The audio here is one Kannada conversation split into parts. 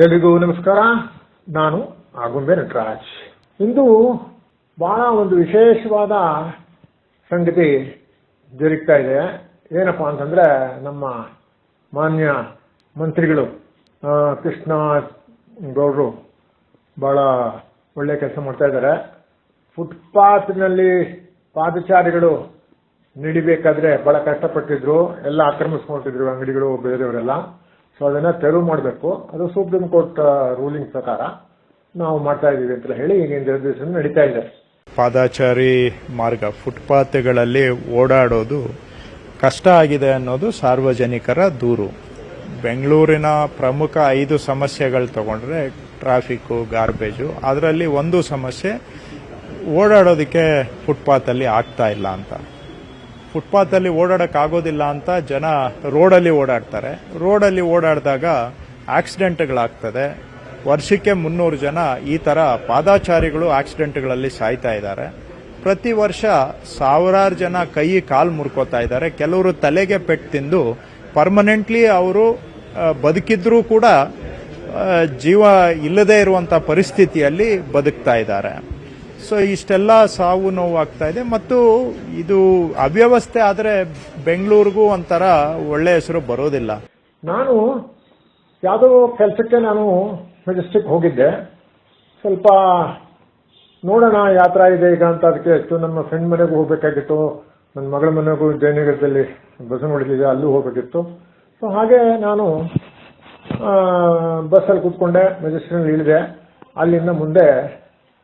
ಎಲ್ರಿಗೂ ನಮಸ್ಕಾರ. ನಾನು ಆಗುಂಬೆ ನಟರಾಜ್. ಇಂದು ಬಹಳ ಒಂದು ವಿಶೇಷವಾದ ಸಂಗತಿ ಜರುಗ್ತಾ ಇದೆ. ಏನಪ್ಪಾ ಅಂತಂದ್ರೆ, ನಮ್ಮ ಮಾನ್ಯ ಮಂತ್ರಿಗಳು ಕೃಷ್ಣ ಗೌಡರು ಬಹಳ ಒಳ್ಳೆ ಕೆಲಸ ಮಾಡ್ತಾ ಇದ್ದಾರೆ. ಫುಟ್ಪಾತ್ನಲ್ಲಿ ಪಾದಚಾರಿಗಳು ನಡಿಬೇಕಾದ್ರೆ ಬಹಳ ಕಷ್ಟಪಟ್ಟಿದ್ರು, ಎಲ್ಲ ಆಕ್ರಮಿಸ್ಕೊಂಡಿದ್ರು ಅಂಗಡಿಗಳು, ಬೇರೆಯವರೆಲ್ಲ. ಸೊ ಅದನ್ನ ತೆರವು ಮಾಡಬೇಕು. ಅದು ಸುಪ್ರೀಂ ಕೋರ್ಟ್ ರೂಲಿಂಗ್ ಪ್ರಕಾರ ನಾವು ಮಾಡ್ತಾ ಇದೀವಿ ಅಂತ ಹೇಳಿ ಈಗಿನ ದಿವಸ ನಡೀತಾ ಇದೆ. ಪಾದಚಾರಿ ಮಾರ್ಗ ಫುಟ್ಪಾತ್ಗಳಲ್ಲಿ ಓಡಾಡೋದು ಕಷ್ಟ ಆಗಿದೆ ಅನ್ನೋದು ಸಾರ್ವಜನಿಕರ ದೂರು. ಬೆಂಗಳೂರಿನ ಪ್ರಮುಖ 5 ಸಮಸ್ಯೆಗಳು ತಗೊಂಡ್ರೆ ಟ್ರಾಫಿಕ್, ಗಾರ್ಬೇಜು, ಅದರಲ್ಲಿ ಒಂದು ಸಮಸ್ಯೆ ಓಡಾಡೋದಕ್ಕೆ ಫುಟ್ಪಾತಲ್ಲಿ ಆಗ್ತಾ ಇಲ್ಲ ಅಂತ. ಫುಟ್ಪಾತಲ್ಲಿ ಓಡಾಡಕ್ಕಾಗೋದಿಲ್ಲ ಅಂತ ಜನ ರೋಡಲ್ಲಿ ಓಡಾಡ್ತಾರೆ. ರೋಡಲ್ಲಿ ಓಡಾಡಿದಾಗ ಆಕ್ಸಿಡೆಂಟ್ಗಳಾಗ್ತದೆ. ವರ್ಷಕ್ಕೆ 300 ಜನ ಈ ತರ ಪಾದಚಾರಿಗಳು ಆಕ್ಸಿಡೆಂಟ್ಗಳಲ್ಲಿ ಸಾಯ್ತಾ ಇದ್ದಾರೆ. ಪ್ರತಿ ವರ್ಷ ಸಾವಿರಾರು ಜನ ಕೈ ಕಾಲು ಮುರ್ಕೋತಾ ಇದ್ದಾರೆ. ಕೆಲವರು ತಲೆಗೆ ಪೆಟ್ಟು ತಿಂದು ಪರ್ಮನೆಂಟ್ಲಿ ಅವರು ಬದುಕಿದ್ರೂ ಕೂಡ ಜೀವ ಇಲ್ಲದೆ ಇರುವಂತ ಪರಿಸ್ಥಿತಿಯಲ್ಲಿ ಬದುಕ್ತಾ ಇದ್ದಾರೆ. ಸೊ ಇಷ್ಟೆಲ್ಲ ಸಾವು ನೋವು ಆಗ್ತಾ ಇದೆ. ಮತ್ತು ಇದು ಅವ್ಯವಸ್ಥೆ ಆದರೆ ಬೆಂಗಳೂರಿಗೂ ಒಂಥರ ಒಳ್ಳೆ ಹೆಸರು ಬರೋದಿಲ್ಲ. ನಾನು ಯಾವುದೋ ಕೆಲಸಕ್ಕೆ ನಾನು ಮೆಜೆಸ್ಟಿಕ್ ಹೋಗಿದ್ದೆ. ಸ್ವಲ್ಪ ನೋಡೋಣ ಯಾತ್ರಾ ಇದೆ ಈಗ ಅಂತ. ಅದಕ್ಕೆ ನಮ್ಮ ಫ್ರೆಂಡ್ ಮನೆಗೂ ಹೋಗ್ಬೇಕಾಗಿತ್ತು, ನನ್ನ ಮಗಳ ಮನೆಗೂ ಜಯನಗರದಲ್ಲಿ ಬಸವನಗುಡಿಲಿದೆ, ಅಲ್ಲೂ ಹೋಗ್ಬೇಕಿತ್ತು. ಸೊ ಹಾಗೆ ನಾನು ಬಸ್ಸಲ್ಲಿ ಕೂತ್ಕೊಂಡೆ, ಮೆಜೆಸ್ಟಿಕ್ನಲ್ಲಿ ಇಳಿದೆ. ಅಲ್ಲಿಂದ ಮುಂದೆ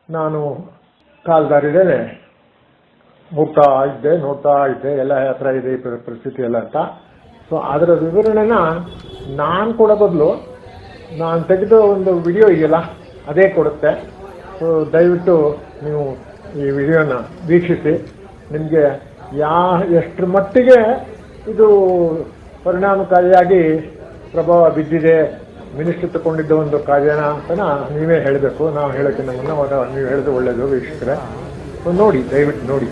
ನಾನು ಕಾಲ್ದಾರಿದೇನೆ ಹೋಗ್ತಾ ಇದ್ದೆ, ನೋಡ್ತಾ ಇದ್ದೆ ಎಲ್ಲ ಯಾತ್ರಾ ಇದೆ ಈ ಪರಿಸ್ಥಿತಿ ಎಲ್ಲ ಅಂತ. ಸೊ ಅದರ ವಿವರಣೆನ ನಾನು ಕೊಡೋ ಬದಲು ನಾನು ತೆಗೆದ ಒಂದು ವಿಡಿಯೋ ಇದೆಯಲ್ಲ ಅದೇ ಕೊಡುತ್ತೆ. ಸೊ ದಯವಿಟ್ಟು ನೀವು ಈ ವಿಡಿಯೋನ ವೀಕ್ಷಿಸಿ. ನಿಮಗೆ ಎಷ್ಟರ ಮಟ್ಟಿಗೆ ಇದು ಪರಿಣಾಮಕಾರಿಯಾಗಿ ಪ್ರಭಾವ ಬಿದ್ದಿದೆ, ಮಿನಿಸ್ಟರ್ ತಗೊಂಡಿದ್ದ ಒಂದು ಕಾರ್ಯನ ಅಂತ ನೀವೇ ಹೇಳಬೇಕು. ನಾವು ಹೇಳೋಕ್ಕಿಂತ ಮುನ್ನ ನೀವು ಹೇಳಿದ್ರೆ ಒಳ್ಳೇದು ವೀಕ್ಷಕರೇ. ನೋಡಿ, ದಯವಿಟ್ಟು ನೋಡಿ.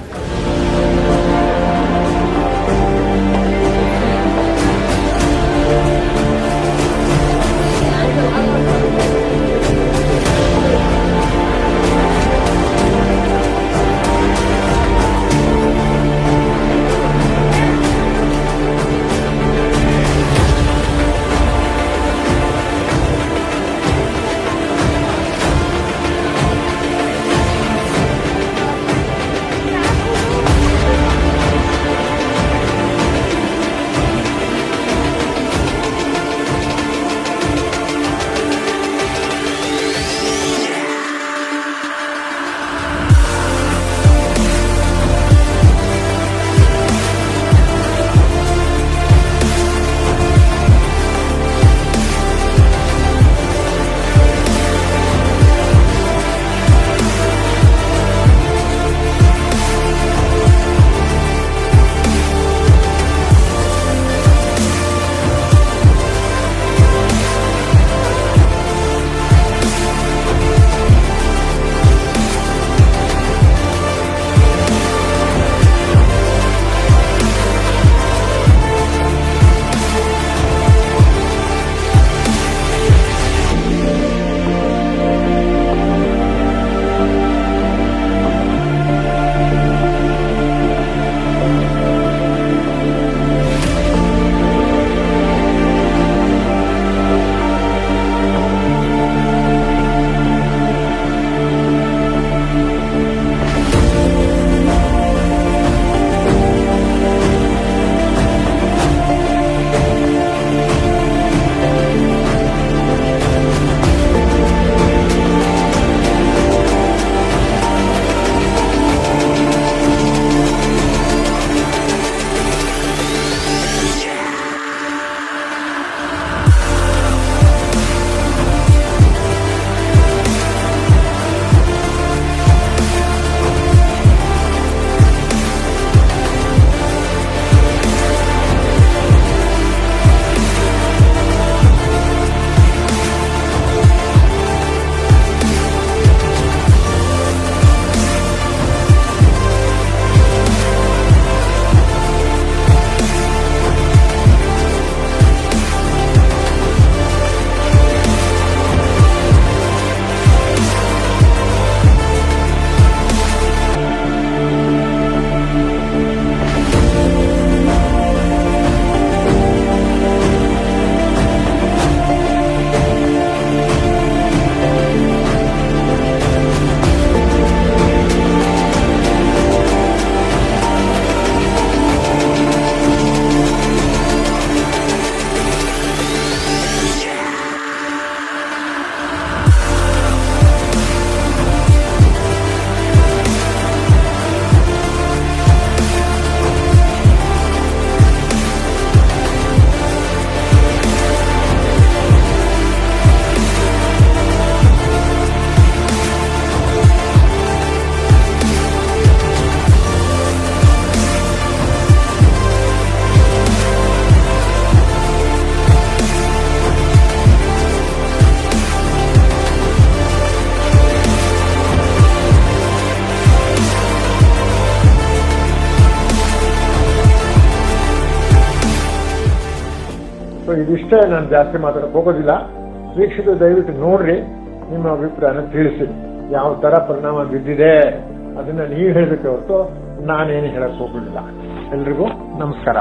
ಸೊ ಇದಿಷ್ಟೇ, ನಾನು ಜಾಸ್ತಿ ಮಾತಾಡಕ್ಕೆ ಹೋಗೋದಿಲ್ಲ. ವೀಕ್ಷಕರು ದಯವಿಟ್ಟು ನೋಡ್ರಿ, ನಿಮ್ಮ ಅಭಿಪ್ರಾಯನ ತಿಳಿಸಿ. ಯಾವ ತರ ಪರಿಣಾಮ ಬಿದ್ದಿದೆ ಅದನ್ನ ನೀವು ಹೇಳಬೇಕೆ ಹೊರತು ನಾನೇನು ಹೇಳಕ್ ಹೋಗೋದಿಲ್ಲ. ಎಲ್ರಿಗೂ ನಮಸ್ಕಾರ.